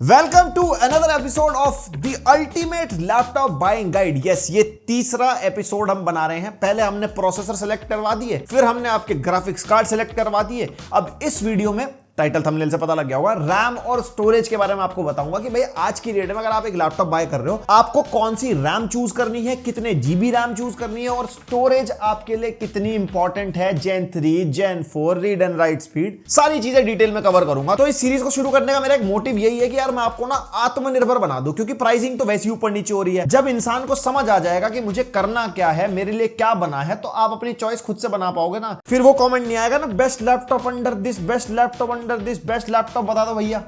Welcome to another episode of the ultimate laptop buying guide. Yes, ये तीसरा episode हम बना रहे हैं। पहले हमने प्रोसेसर सेलेक्ट करवा दिए, फिर हमने आपके ग्राफिक्स कार्ड सेलेक्ट करवा दिए। अब इस वीडियो में टाइटल थंबनेल से पता लग गया होगा, रैम और स्टोरेज के बारे में आपको बताऊंगा कि भाई आज की डेट में अगर आप एक लैपटॉप बाय कर रहे हो, आपको कौन सी रैम चूज करनी है, कितने जीबी रैम चूज करनी है और स्टोरेज आपके लिए कितनी इंपॉर्टेंट है, जेन 3, जेन 4, रीड एंड राइट स्पीड, सारी चीजें डिटेल में कवर करूंगा। तो इस सीरीज को शुरू करने का मेरा एक मोटिव यही है कि यार मैं आपको ना आत्मनिर्भर बना दूं, क्योंकि प्राइसिंग तो वैसी ऊपर नीचे हो रही है। जब इंसान को समझ आ जाएगा कि मुझे करना क्या है, मेरे लिए क्या बना है, तो आप अपनी चॉइस खुद से बना पाओगे ना। फिर वो कमेंट नहीं आएगा ना, best laptop under this, best laptop under this, best laptop बता दो भैया।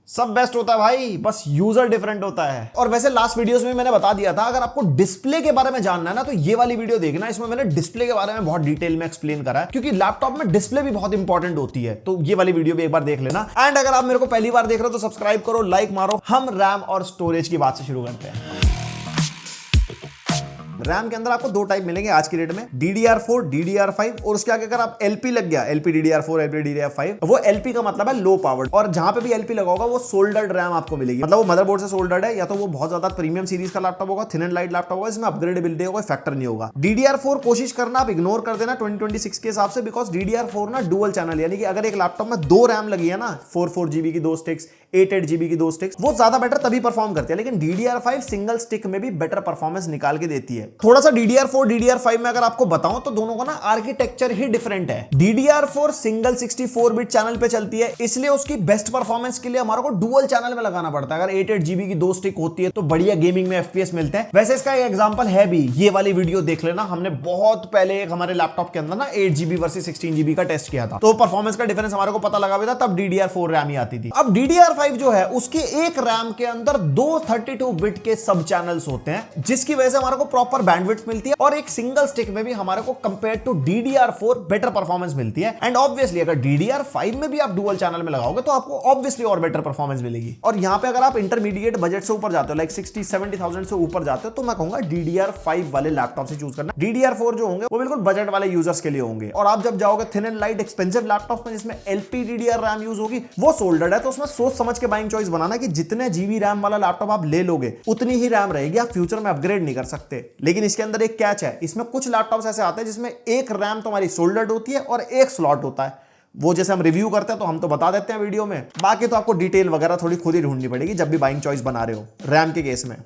सब बेस्ट होता है भाई, बस यूजर डिफरेंट होता है। और वैसे लास्ट वीडियोस में मैंने बता दिया था, अगर आपको डिस्प्ले के बारे में जानना है ना, तो ये वाली वीडियो देखना। इसमें मैंने डिस्प्ले के बारे में बहुत डिटेल में एक्सप्लेन करा है, क्योंकि लैपटॉप में डिस्प्ले भी बहुत इंपॉर्टेंट होती है। तो ये वाली वीडियो भी एक बार देख लेना। एंड अगर आप मेरे को पहली बार देख रहे हो तो सब्सक्राइब करो, लाइक मारो। हम रैम और स्टोरेज की बात से शुरू करते हैं। रैम के अंदर आपको दो टाइप मिलेंगे आज की डेट में, DDR4, DDR5 और उसके आगे अगर आप LP लग गया, LP DDR4, LP DDR5, वो LP का मतलब है लो पावर्ड। और जहां पे भी LP लगा होगा वो सोल्डर्ड रैम आपको मिलेगी, मतलब वो मदरबोर्ड से सोल्डर्ड है, या तो वो बहुत ज्यादा प्रीमियम सीरीज का लैपटॉप होगा, थिन एंड लाइट लैपटॉप होगा, इसमें अपग्रेडेबिलिटी का कोई फैक्टर नहीं होगा। DDR4 कोशिश करना आप इग्नोर कर देना 2026 के हिसाब से, बिकॉज DDR4 ना डुअल चैनल, यानी कि अगर एक लैपटॉप में दो रैम लगी है ना, 4 GB की दो स्टिक्स, 8 GB की दो स्टिक्स, वो ज्यादा बेटर तभी परफॉर्म करती है। लेकिन DDR5 सिंगल स्टिक में भी बेटर परफॉर्मेंस निकाल के देती है। थोड़ा सा DDR4 DDR5 में अगर आपको बताऊं तो दोनों का ना आर्किटेक्चर ही डिफरेंट है। DDR4 सिंगल 64 बिट चैनल पे चलती है, इसलिए उसकी बेस्ट परफॉर्मेंस के लिए हमारे को डुअल चैनल में लगाना पड़ता है। अगर 8 GB की दो स्टिक होती है तो बढ़िया गेमिंग में FPS मिलते हैं। वैसे इसका एक एग्जांपल है भी, ये वाली वीडियो देख लेना। हमने बहुत पहले एक हमारे लैपटॉप के अंदर ना 8 GB वर्सेस 16 GB का टेस्ट किया था, तो परफॉर्मेंस का डिफरेंस हमारे को पता लगा भी था, तब DDR4 रैम ही आती थी। अब DDR5 जो है उसके एक रैम के अंदर दो 32 बिट के सब चैनल्स होते हैं, जिसकी वजह से हमारे को प्रॉपर बैंडविड्थ मिलती है और एक सिंगल स्टिक में भी हमारे को compare to DDR4 better performance मिलती है। एंड ऑब्वियसली अगर DDR5 में भी आप डुअल चैनल में लगाओगे तो आपको ऑब्वियसली और बेटर परफॉर्मेंस मिलेगी। और यहां पे अगर आप इंटरमीडिएट बजट से ऊपर जाते हो, लाइक 60-70,000 से ऊपर जाते हो, तो मैं कहूंगा DDR5 वाले लैपटॉप से चूज करना। DDR4 जो होंगे वो बिल्कुल बजट वाले यूजर्स के लिए होंगे। और आप जब जाओगे thin and light expensive laptop में जिसमें LPDDR रैम यूज होगी, वो सोल्डर्ड है, तो उसमें सोच समझ के बाइंग चॉइस बनाना कि जितने जीबी रैम वाला लैपटॉप आप ले लोगे उतनी ही रैम रहेगी, आप फ्यूचर में अपग्रेड नहीं कर सकते। लेकिन इसके अंदर एक कैच है, इसमें कुछ लैपटॉप्स ऐसे आते हैं जिसमें एक रैम तुम्हारी सोल्डर्ड होती है और एक स्लॉट होता है। वो जैसे हम रिव्यू करते हैं तो हम तो बता देते हैं वीडियो में, बाकी तो आपको डिटेल वगैरह थोड़ी खुद ही ढूंढनी पड़ेगी जब भी बाइंग चॉइस बना रहे हो। रैम के केस में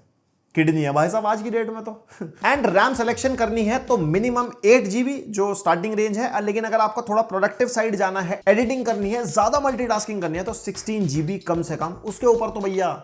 किडनी है भाई साहब आज की डेट में तो। एंड रैम सिलेक्शन करनी है तो मिनिमम 8 GB जो स्टार्टिंग रेंज है, लेकिन अगर आपको थोड़ा प्रोडक्टिव साइड जाना है, एडिटिंग करनी है, ज्यादा मल्टीटास्किंग करनी है, तो 16 GB कम से कम। उसके ऊपर तो भैया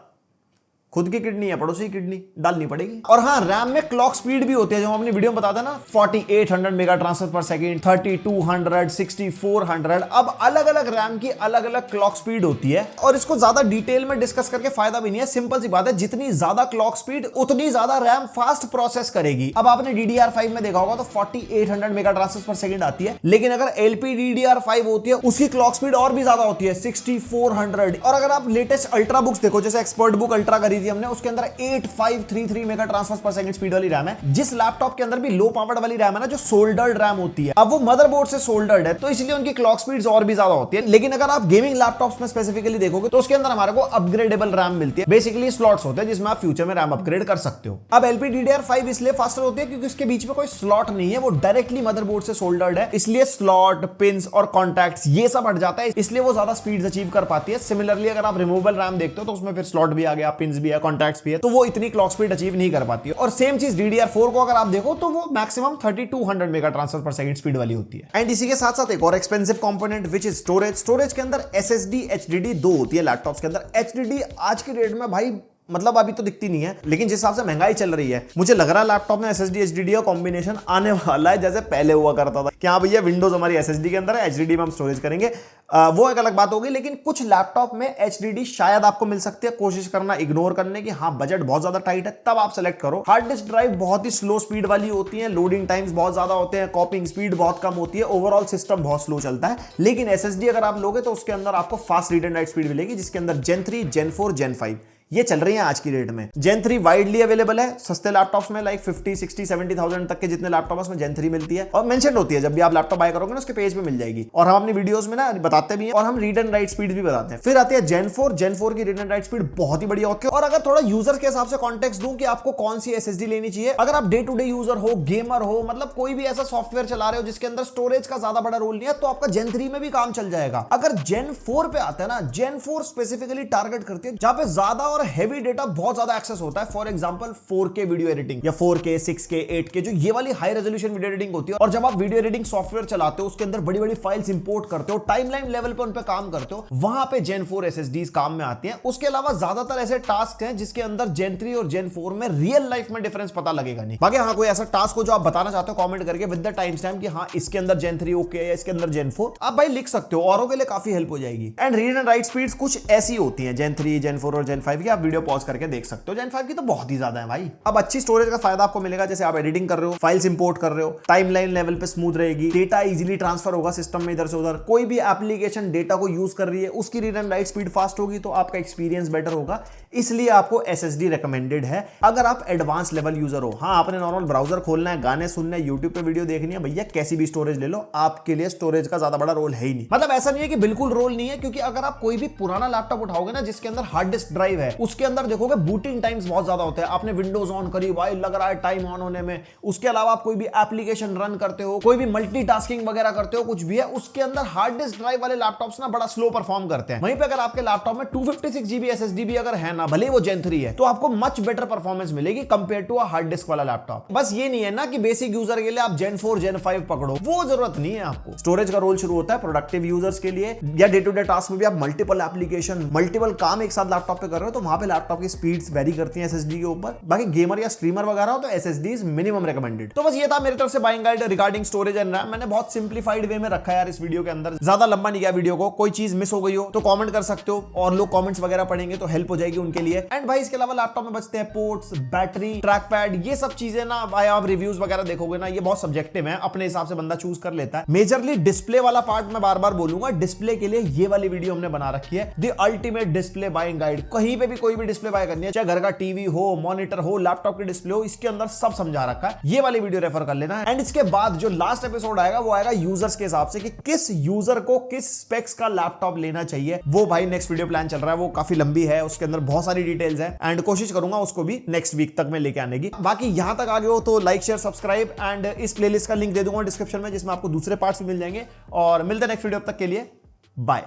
खुद की किडनी है, पड़ोसी की किडनी डालनी पड़ेगी। और हाँ, रैम में क्लॉक स्पीड भी होती है, जो हम अपनी वीडियो में बताते हैं ना, 4800 मेगा ट्रांसफर पर सेकंड, 3200, 6400। अब अलग अलग रैम की अलग अलग क्लॉक स्पीड होती है, और इसको ज्यादा डिटेल में डिस्कस करके फायदा भी नहीं है। सिंपल सी बात है, जितनी ज्यादा क्लॉक स्पीड उतनी ज्यादा रैम फास्ट प्रोसेस करेगी। अब आपने DDR5 में देखा होगा तो 4800 मेगा ट्रांसफर पर सेकंड आती है, लेकिन अगर LPDDR5 होती है उसकी क्लॉक स्पीड और भी ज्यादा होती है, 6400। और अगर आप लेटेस्ट अल्ट्रा बुक्स देखो, जैसे एक्सपर्ट बुक अल्ट्रा खरीदी हमने, उसके अंदर 8533 मेगा ट्रांसफर पर सेकंड स्पीड वाली रैम है। जिस लैपटॉप के अंदर भी लो पावर्ड वाली रैम है ना, जो सोल्डर्ड रैम होती है, अब वो मदरबोर्ड से सोल्डर्ड है, तो इसलिए उनकी क्लॉक स्पीड्स और भी ज्यादा होती है। लेकिन अगर आप गेमिंग लैपटॉप्स में स्पेसिफिकली देखोगे तो उसके अंदर हमारे को अपग्रेडेबल रैम मिलती है। बेसिकली स्लॉट्स होते हैं जिसमें आप फ्यूचर में रैम अपग्रेड कर सकते हो। अब LPDDR5 इसलिए फास्टर होती है क्योंकि उसके बीच में कोई स्लॉट नहीं है, वो डायरेक्टली मदरबोर्ड से सोल्डर्ड है, इसलिए स्लॉट, पिंस और कॉन्टैक्ट्स ये सब हट जाता है, इसलिए वो ज्यादा स्पीड्स अचीव कर पाती है। सिमिलरली अगर आप रिमूवेबल रैम देखते हो तो उसमें फिर स्लॉट भी आ गया, पिंस भी है, कॉन्टैक्ट्स भी है, तो वो इतनी क्लॉक स्पीड अचीव नहीं कर पाती है। और सेम चीज DDR4 को अगर आप देखो तो वो मैक्सिमम 3200 मेगा ट्रांसफर पर सेकंड स्पीड वाली होती है। एंड इसी के साथ साथ एक और expensive component which is storage. Storage के अंदर SSD HDD दो होती है लैपटॉप्स के अंदर। HDD आज की डेट में भाई मतलब अभी तो दिखती नहीं है, लेकिन जिस हिसाब से महंगाई चल रही है, मुझे लग रहा है लैपटॉप में SSD HDD का कॉम्बिनेशन आने वाला है, जैसे पहले हुआ करता था कि हाँ भैया विंडोज हमारी SSD के अंदर है, HDD में हम स्टोरेज करेंगे। वो एक अलग बात होगी, लेकिन कुछ लैपटॉप में HDD शायद आपको मिल सकती है। कोशिश करना इग्नोर करने की, हाँ बजट बहुत ज्यादा टाइट है तब आप सेलेक्ट करो। हार्ड डिस्क ड्राइव बहुत ही स्लो स्पीड वाली होती है, लोडिंग टाइम्स बहुत ज्यादा होते हैं, कॉपिंग स्पीड बहुत कम होती है, ओवरऑल सिस्टम बहुत स्लो चलता है। लेकिन SSD अगर आप लोगे तो उसके अंदर आपको fast read and right speed मिलेगी, जिसके अंदर Gen 3, Gen 4, Gen 5 ये चल रही है आज की डेट में। Gen 3 वाइडली अवेलेबल है सस्ते लैपटॉप्स में, लाइक 50, 60, 70,000 तक के जितने लैपटॉप उसमें Gen 3 मिलती है और मेंशन होती है जब भी आप लैपटॉप बाय करोगे ना उसके पेज पे मिल जाएगी। और हम अपनी वीडियोस में ना बताते भी हैं और हम रीड एंड राइट स्पीड भी बताते हैं। फिर आती है Gen 4 की रीड एंड राइट स्पीड बहुत ही बढ़िया होती है। और अगर थोड़ा यूजर के हिसाब से कॉन्टेक्स्ट दूं कि आपको कौन सी SSD लेनी चाहिए, अगर आप डे टू डे यूजर हो, गेमर हो, मतलब कोई भी ऐसा सॉफ्टवेयर चला रहे हो जिसके अंदर स्टोरेज का ज्यादा बड़ा रोल नहीं है, तो आपका Gen 3 में भी काम चल जाएगा। अगर Gen 4 पे आता है ना, Gen 4 स्पेसिफिकली टारगेट करती है जहां पे ज्यादा और हैवी डेटा बहुत ज्यादा एक्सेस होता है। For example 4K video editing या 4K 6K 8K जो ये वाली हाई रेजोल्यूशन वीडियो एडिटिंग होती है। और जब आप वीडियो एडिटिंग सॉफ्टवेयर चलाते हो, उसके अंदर बड़ी बड़ी फाइल्स इंपोर्ट करते हो, टाइमलाइन लेवल पे उन पे काम करते हो, वहां पे Gen 4 SSDs काम में आती हैं। उसके अलावा ज्यादातर ऐसे टास्क हैं जिसके अंदर Gen 3 और Gen 4 में रियल लाइफ में डिफरेंस पता लगेगा नहीं। बाकी हाँ, कोई ऐसा टास्क हो जो आप बताना चाहते हो कमेंट करके विद द टाइम स्टैम्प कि हाँ इसके अंदर Gen 3 ओके है, इसके अंदर Gen 4, आप भाई लिख सकते हो, औरों के लिए काफी हेल्प हो जाएगी। And read and right speeds कुछ ऐसी होती हैं Gen 3, Gen 4 और Gen 5 की, आप वीडियो पॉज करके देख सकते हो। Gen 5 की तो बहुत ही ज्यादा है भाई। अब अच्छी स्टोरेज का फायदा आपको मिलेगा, जैसे आप एडिटिंग कर रहे हो, फाइल्स इंपोर्ट कर रहे हो, टाइमलाइन लेवल पे स्मूथ रहेगी, डेटा इजीली ट्रांसफर होगा सिस्टम में इधर से उधर। कोई भी एप्लीकेशन डेटा को यूज कर रही है, उसकी read and right speed fast होगी तो आपका एक्सपीरियंस बेटर होगा, इसलिए आपको SSD रिकमेंडेड है अगर आप एडवांस लेवल यूजर हो। हाँ, आपने नॉर्मल ब्राउजर खोलना है, गाने सुनने, यूट्यूब पे वीडियो देखनी है, भैया कैसी भी स्टोरेज ले लो, आपके लिए स्टोरेज का ज्यादा बड़ा रोल है ही नहीं। मतलब ऐसा नहीं है कि बिल्कुल रोल नहीं है, क्योंकि अगर आप कोई भी पुराना लैपटॉप उठाओगे ना जिसके अंदर हार्ड डिस्क ड्राइव है, उसके अंदर देखोगे बूटिंग टाइम्स बहुत ज्यादा होते हैं। आपने विंडोज ऑन करी, भाई लग रहा है टाइम ऑन होने में। उसके अलावा आप कोई भी एप्लीकेशन रन करते हो, कोई भी मल्टीटास्किंग वगैरह करते हो, कुछ भी है, उसके अंदर हार्ड डिस्क ड्राइव वाले लैपटॉप्स ना बड़ा स्लो परफॉर्म करते हैं। वहीं पे अगर आपके लैपटॉप में 256 GB SSD भी अगर है ना, भले वो Gen 3 है, तो आपको मच बेटर परफॉर्मेंस मिलेगी compare to a hard disk वाला लैपटॉप। बस ये नहीं है ना कि बेसिक यूजर के लिए आप Gen 4 Gen 5 पकड़ो, वो जरूरत नहीं है आपको। स्टोरेज का रोल शुरू होता है प्रोडक्टिव यूजर्स के लिए, या डे टू डे टास्क में भी आप मल्टीपल एप्लीकेशन, मल्टीपल काम एक साथ लैपटॉप पे कर रहे हो, तो वहां पे लैपटॉप की स्पीड्स वेरी करती हैं SSD के ऊपर। बाकी गेमर या स्ट्रीमर वगैरह हो तो SSD इज मिनिमम रिकमेंडेड। तो बस ये था मेरी तरफ से buying guide regarding storage and RAM. मैंने बहुत सिंप्लीफाइड वे में रखा है यार इस वीडियो के अंदर, ज्यादा लंबा नहीं किया वीडियो को। कोई चीज मिस हो गई हो तो कमेंट कर सकते हो, और लोग कमेंट्स वगैरह पढ़ेंगे तो हेल्प हो जाएगी उनके लिए। एंड भाई इसके अलावा लैपटॉप में बचते हैं पोर्ट्स, बैटरी, ट्रैक पैड, ये सब चीजें ना भाई आप रिव्यूज वगैरह देखोगे ना, ये बहुत सब्जेक्टिव है, अपने हिसाब से बंदा चूज कर लेता है। मेजरली डिस्प्ले वाला पार्ट मैं बार बार बोलूंगा, डिस्प्ले के लिए ये वाली वीडियो हमने बना रखी है, the ultimate display buying guide. कहीं पे भी कोई भी डिस्प्ले बाय करनी है, चाहे घर का टीवी हो, मॉनिटर हो, लैपटॉप की डिस्प्ले हो, इसके अंदर सब समझा रखा है। ये वाली वीडियो रेफर कर लेना। एंड इसके बाद जो लास्ट एपिसोड आएगा वो आएगा यूजर्स के हिसाब से कि किस यूजर को किस स्पेक्स का लैपटॉप लेना चाहिए। वो भाई नेक्स्ट वीडियो प्लान चल रहा है, वो काफी लंबी है, उसके अंदर बहुत सारी डिटेल्स है, एंड कोशिश करूंगा उसको भी नेक्स्ट वीक तक में लेके आने की। बाकी यहां तक आ गए हो तो लाइक शेयर सब्सक्राइब, एंड इस प्लेलिस्ट का लिंक दे दूंगा डिस्क्रिप्शन में जिसमें आपको दूसरे पार्ट्स भी मिल जाएंगे। और मिलते हैं नेक्स्ट वीडियो, तक के लिए बाय।